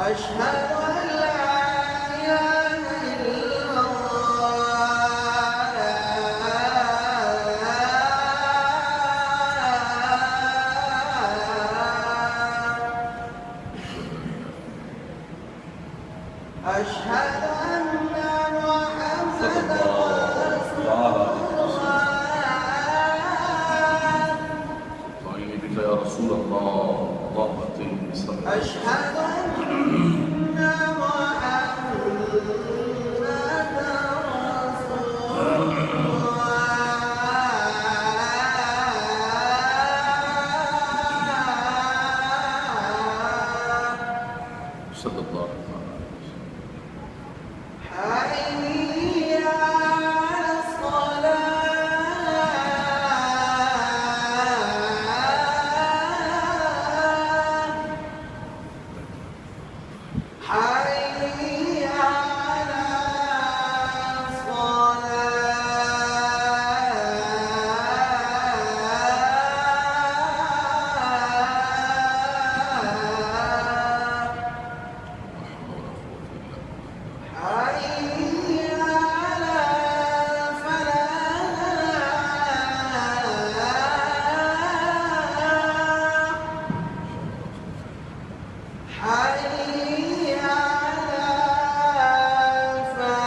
أشهد أن لا إله إلا الله أشهد أن محمدا رسول الله طعيني بك يا رسول الله ضابطين بسم أشهد أن محمدا رسول الله صلى الله عليه وسلم حي على الصلاة حي على الصلاة حي على الفلاح حي على الفلاح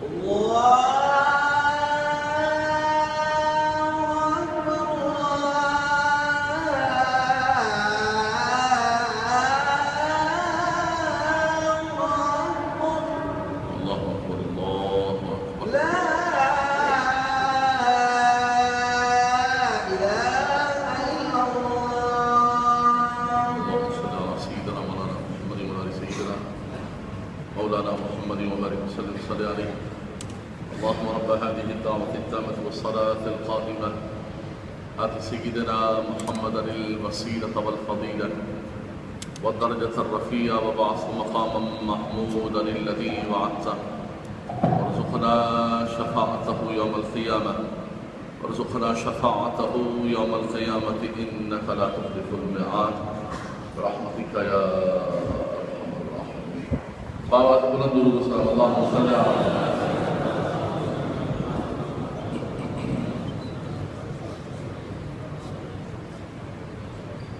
الله أكبر الله أكبر الله أكبر لا إله إلا الله اللهم صل على سيدنا مولانا محمد وعلى سيدنا مولانا محمد وبارك وسلم صل عليه اللهم رب هذه الدعوة التامة والصلاة القائمة آت سيدنا محمدا الوسيلة والفضيلة والدرجة الرفيعة وبعث مقاما محمودا الذي وعدته وارزقنا شفاعته يوم القيامة وارزقنا شفاعته يوم القيامة إنك لا تخلف الميعاد برحمتك يا أرحم الراحمين. بابا بلند درود السلام اللهم صل على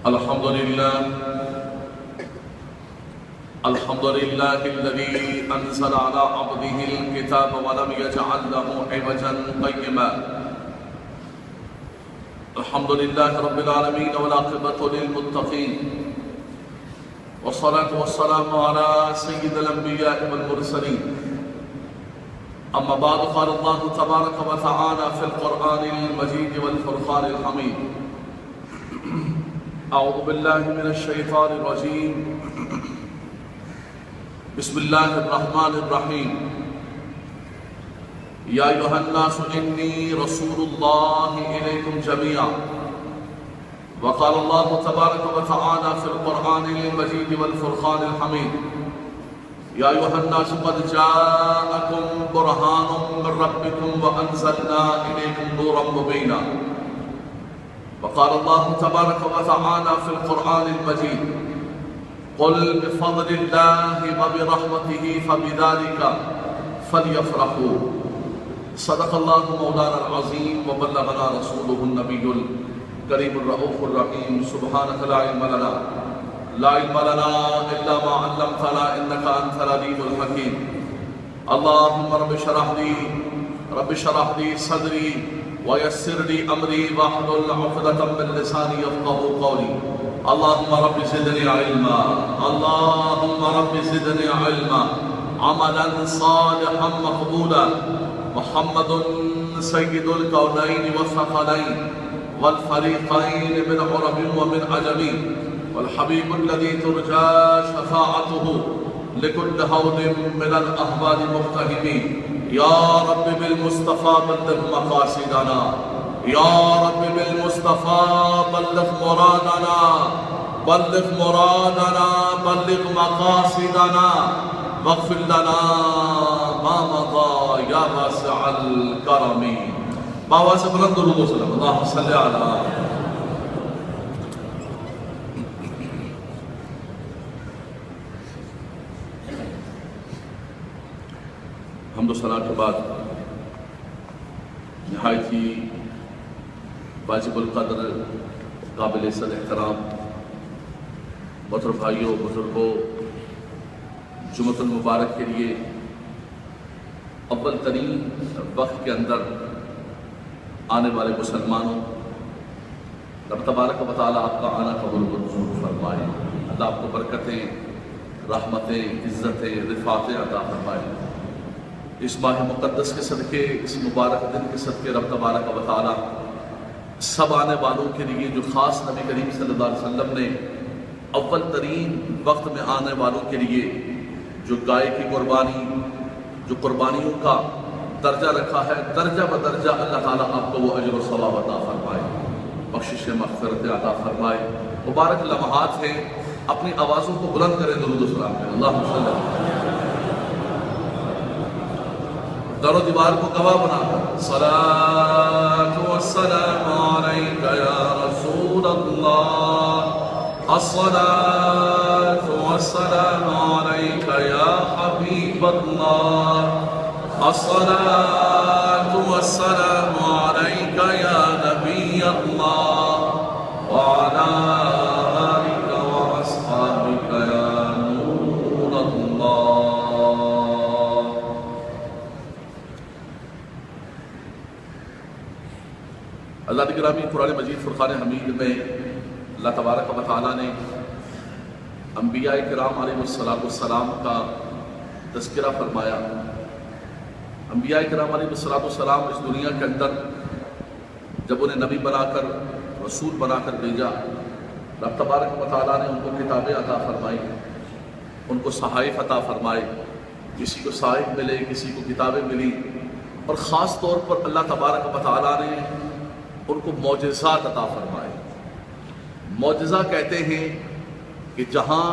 الحمد لله الذي أنزل على عبده الكتاب ولم يجعل له عوجا قيما. الحمد لله رب العالمين والعاقبة للمتقين والصلاة والسلام على سيد الأنبياء والمرسلين. أما بعد قال الله تبارك وتعالى في القرآن المجيد والفرقان الحميد أعوذ بالله من الشيطان الرجيم بسم الله الرحمن الرحيم يا أيها الناس إني رسول الله إليكم جميعا. وقال الله تبارك وتعالى في القرآن المجيد والفرقان الحميد يا أيها الناس قد جاءكم برهان من ربكم وأنزلنا إليكم نورا مبينا. وقال الله تبارك وتعالى في القرآن المجيد قل بفضل الله وبرحمته فبذلك فليفرحوا. صدق الله مولانا العظيم وبلغنا رسوله النبي الكريم الرؤوف الرحيم. سبحانك لا علم لنا إلا ما علمتنا إنك أنت العليم الحكيم. اللهم رب اشرح لي صدري ويسر لي أمري واحلل عقدة من لساني يفقهوا قولي. اللهم رب زدني علما عملا صالحا مقبولا. محمد سيد الكونين والثقلين والفريقين من عرب ومن عجم والحبيب الذي ترجى شفاعته لكل هول من الأهوال مقتهمين. يا رب بالمصطفى بلغ مقاصدنا يا رب بالمصطفى بلغ مرادنا بلغ مقاصدنا واغفر لنا ما مضى یا واسع الکرم. باوا سے بلند درود و سلام. اللہم صلی علی. حمد و ثنا کے بعد نہایت ہی واجب القدر قابل عزت احترام محترم بھائیوں بزرگوں، جمعۃ المبارک کے لیے اول ترین وقت کے اندر آنے والے مسلمانوں، رب تبارک و تعالیٰ آپ کا آنا قبول و منظور فرمائے. اللہ آپ کو برکتیں، رحمتیں، عزتیں، رفعتیں عطا فرمائے. اس ماہ مقدس کے صدقے، اس مبارک دن کے صدقے رب تبارک و تعالیٰ سب آنے والوں کے لیے جو خاص نبی کریم صلی اللہ علیہ وسلم نے اول ترین وقت میں آنے والوں کے لیے جو گائے کی قربانی، جو قربانیوں کا درجہ رکھا ہے، درجہ بدرجہ اللہ تعالیٰ آپ کو وہ اجر و ثواب عطا فرمائے، بخشش مغفرت عطا فرمائے. مبارک لمحات ہیں، اپنی آوازوں کو بلند کریں، درود و سلام کریں. اللہم صلی اللہ علیہ وسلم. در و دیوار کو گواہ بنا کر صلاۃ والسلام علیک یا رسول اللہ، الصلاۃ والسلام علیک یا حبیب اللہ، الصلاۃ والسلام علیک یا نبی اللہ، وعلی آلک واصحابک یا نور اللہ. اللہ کی گرامی، قرآن مجید فرقان حمید میں اللہ تبارک و تعالیٰ نے انبیاء کرام علیہ السلام کا تذکرہ فرمایا. انبیاء کرام علیہ السلام اس دنیا کے اندر جب انہیں نبی بنا کر، رسول بنا کر بھیجا، رب تبارک و تعالیٰ نے ان کو کتابیں عطا فرمائی، ان کو صحائف عطا فرمائے. کسی کو صحائف ملے، کسی کو کتابیں ملی، اور خاص طور پر اللہ تبارک و تعالیٰ نے ان کو معجزات عطا فرمائے. معجزہ کہتے ہیں کہ جہاں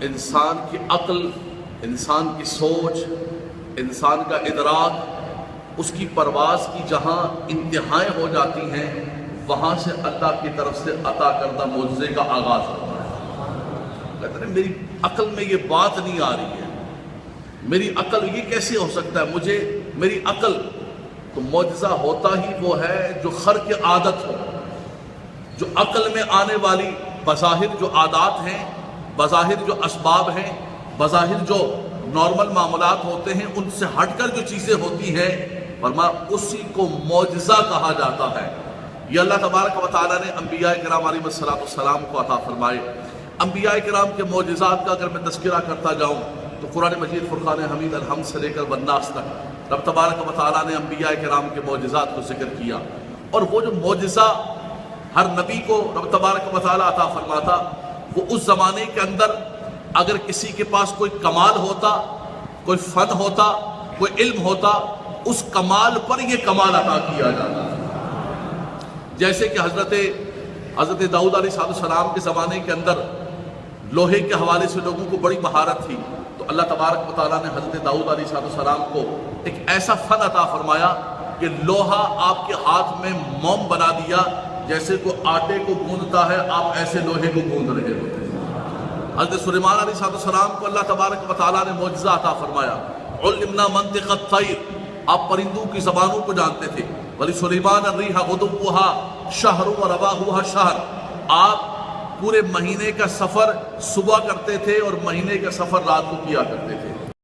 انسان کی عقل، انسان کی سوچ، انسان کا ادراک، اس کی پرواز کی جہاں انتہائیں ہو جاتی ہیں، وہاں سے اللہ کی طرف سے عطا کردہ معجزے کا آغاز ہوتا ہے. کہتے ہیں میری عقل میں یہ بات نہیں آ رہی ہے، میری عقل یہ کیسے ہو سکتا ہے، میری عقل. تو معجزہ ہوتا ہی وہ ہے جو خرق عادت ہو، جو عقل میں آنے والی بظاہر جو عادات ہیں، بظاہر جو اسباب ہیں، بظاہر جو نارمل معاملات ہوتے ہیں، ان سے ہٹ کر جو چیزیں ہوتی ہیں، فرمایا اسی کو معجزہ کہا جاتا ہے. یہ اللہ تبارک و تعالیٰ نے انبیاء کرام علیہ السلام کو عطا فرمائے. انبیاء کرام کے معجزات کا اگر میں تذکرہ کرتا جاؤں تو قرآن مجید فرقان حمید الحمد سے لے کر والناس تک رب تبارک و تعالیٰ نے انبیاء کرام کے معجزات کو ذکر کیا. اور وہ جو معجزہ ہر نبی کو رب تبارک و تعالیٰ عطا فرماتا، وہ اس زمانے کے اندر اگر کسی کے پاس کوئی کمال ہوتا، کوئی فن ہوتا، کوئی علم ہوتا، اس کمال پر یہ کمال عطا کیا جاتا. جیسے کہ حضرت داؤد علیہ السلام کے زمانے کے اندر لوہے کے حوالے سے لوگوں کو بڑی مہارت تھی، تو اللہ تبارک و تعالیٰ نے حضرت داؤد علیہ السلام کو ایک ایسا فن عطا فرمایا کہ لوہا آپ کے ہاتھ میں موم بنا دیا، جیسے کوئی آٹے کو گوندتا ہے، آپ ایسے لوہے کو گوند رہے ہوتے ہیں. حضرت سلیمان علیہ السلام کو اللہ تبارک و تعالیٰ نے معجزہ عطا فرمایا. علمنا منطق الطیر، آپ پرندوں کی زبانوں کو جانتے تھے. وَلِسُلَيْمَانَ الرِّيحَ غُدُوُّهَا شَهْرٌ وَرَوَاحُهَا شَهْرٌ، آپ پورے مہینے کا سفر صبح کرتے تھے اور مہینے کا سفر رات کو کیا کرتے تھے.